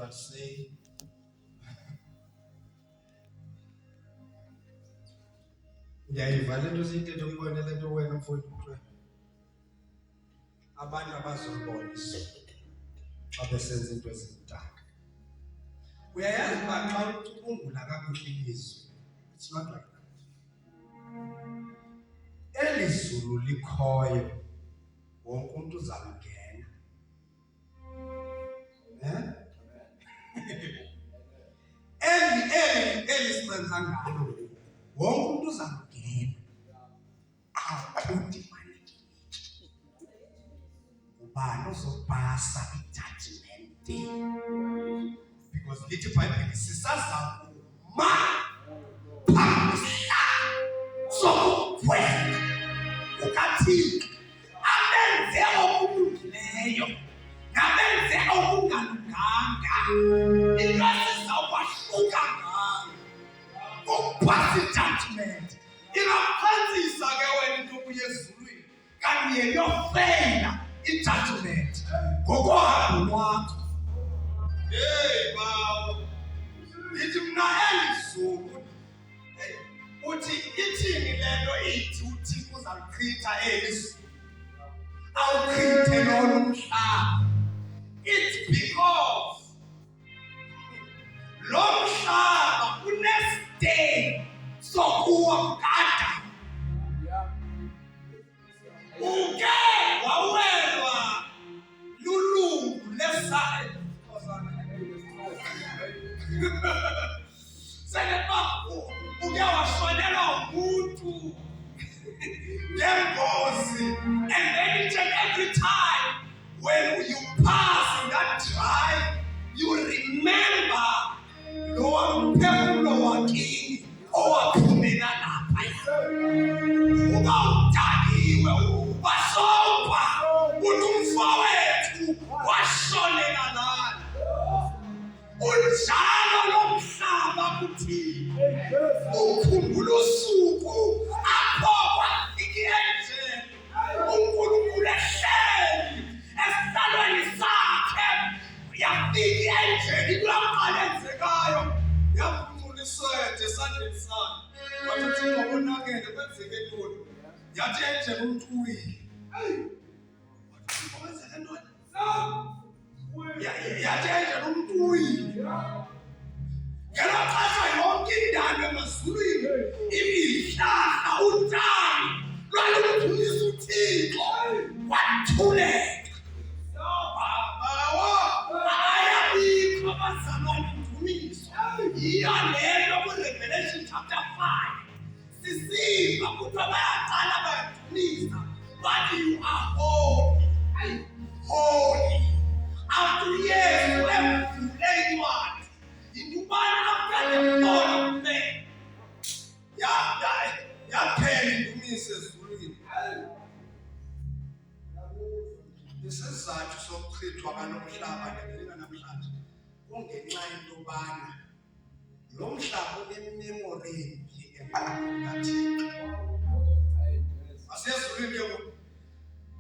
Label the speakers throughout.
Speaker 1: usually say. Ndiyayiva le nto siyithethe uyibone le nto wena mfundi kuthiwa abantu abazobona isondo xa besenza into ezimdaka. Uyayazi uba xa ucubungula kakuhle ilizwi, it's not like that. Eli zulu likhoyo wonke umntu uzalungena. Eli sibenza ngalo wonke umntu uzalungena. Akudimaneki. Ubani uzopasa i-judgment day. Because lithi iBhayibheli sisazakuma phambi sokukhwela kukaThixo abenze okulungileyo nabenze okungalunganga. Into esizawubahluka ngayo ukupasa i-judgment. Ingaphanzisa ke wena into ubuye ezulwini kanti yeyofeyila i-judgment ngokohambo lwakho. Hey bawo, lithi mna elizulu uthi ithini le nto ithi uThixo uzalichitha elizulu awuchithe lona umhlaba. It's because lo mhlaba unestain sokuwa kukada. Uke wawelwa lulungu lesayo Senepapho uke washonelwa umuntu ngemgozi. And then each and every time when you pass in that drive, you remember lowa mphefumulo wakini owaphumela lapha. Uba udakiwe wasopha uthi umfowethu washonela lana. Unjalo lo mhlaba kuthini ukhumbula usuku apho kwafika endlini uNkulunkulu ehleli esihlalweni sakhe. Yafika endlini kulaqala enzekayo yaphuncula iswede esandleni sakhe. Wathi Thixo konakele kwenzeke ntoni? Yathi endlini umthuwile. Wathi kwenzeke ntoni? Yathi endlini umthuwile. Ngelo xesha yonke indalo emazulwini imihlahla utshani lwalumthulisa uThixo wathuleka. Ayabikho abazalwane mdumiso. Yiyo leyo kuRevelation chapter 5 sisiva kuthiwa bayaqala bayadumisa bathi you are holy, holy. After years wemvule incwadi indubana after the fall of man yaphela indumiso ezulwini. Isizathu sokuchithwa kwalo mhlaba ngelinga namhlanje kungenxa yento yobana lo mhlaba unememory embi engqondweni kaThixo. Asezulwini ke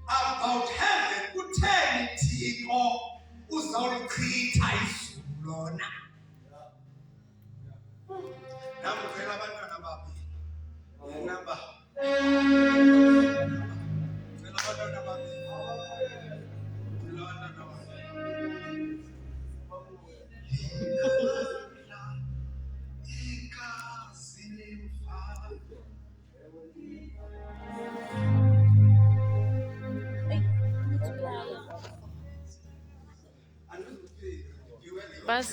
Speaker 1: about heaven kutheni Thixo uzawulichitha izulu lona. Namukela abantwana babili. Namba. Ngicela abantwana babili.
Speaker 2: Bas.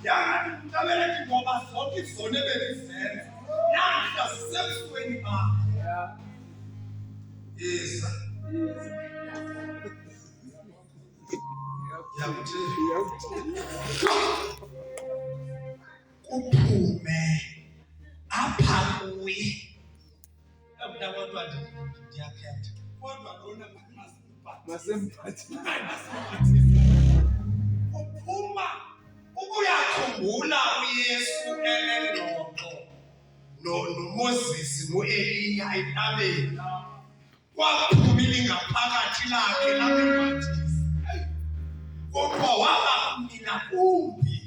Speaker 2: Yang ada di dalam kita, bapak, soal kita, soalnya beri sen. Yang kita
Speaker 1: Yes. Kuphume apha kuye. Abantu ndiyakhetha. Kodwa lona masemphathi. Uphuma ukuyakhumbula uYesu enengxoxo noMoses noEliya entabeni. Kwaphuma ilingaphakathi lakhe lamembathisa. Kodwa waba mina kumbi.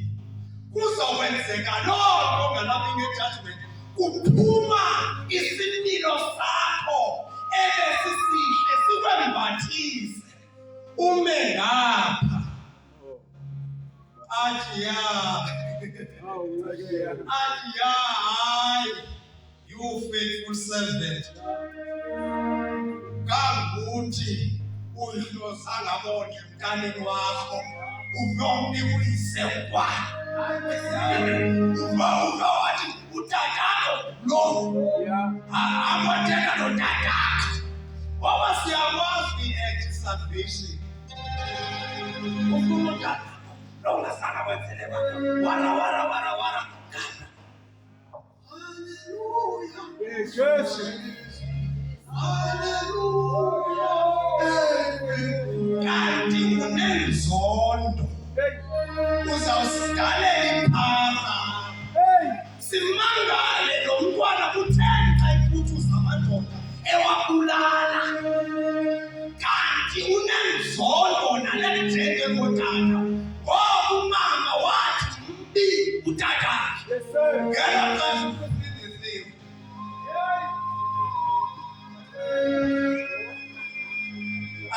Speaker 1: Kuzokwenzeka lonke ngalapha nge-judgment. Kuphuma isimilo sakho ebesisihle sikwembathise. Ume ngapha. Athi hayi, you faithful servant. Kanguthi uyihlosanga bonke emntaneni wakho. Unomnika uyise ukwayo. Wathi utatakho lo. Akwathenga lo tatakho. Ngoba siyakwazi i-act salvation. Ufuna utakho. Lo ungasanga kwenzele bakho. Wara. Hallelujah. Kanti unenzondo. Uzawusigalela iphara. Simangale lo mntwana kutheni xa iphuthuza amadoda ewabulala. Kanti unenzondo nale njenge ngotata. Ngoba umama wathi mbi utatakhe. Ngela xesha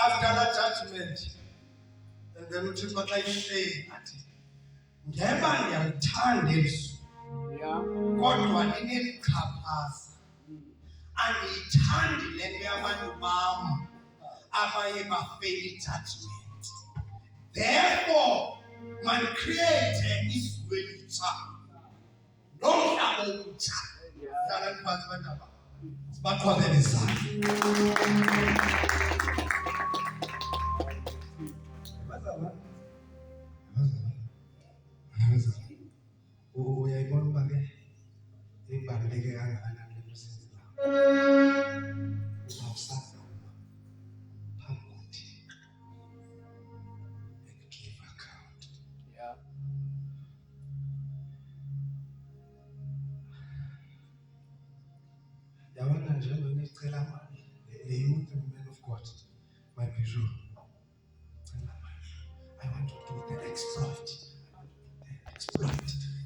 Speaker 1: after that judgment, and then uThixo xa ihleli athi ngeba ndiyamthanda Yesu kodwa linelichaphaza. Andiyithandi le nto yabantu bam abaye bafeyile judgment. Therefore mandicreate izulu elitsha nomhlaba omtsha. Hlalani phantsi bantaba sibaqhwabele izandla. Uyayibona uba ke ibaluleke kangakanani le nto siyenzayo. Uzawusazama phambi koThixo and give account. Yabona njengoba ngicela mali le youth man of God, my bijou. I want to do the exploit.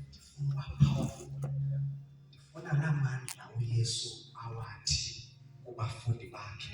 Speaker 1: Ndifuna powerful. Ndifuna laa mandla uYesu awathi kubafundi bakhe.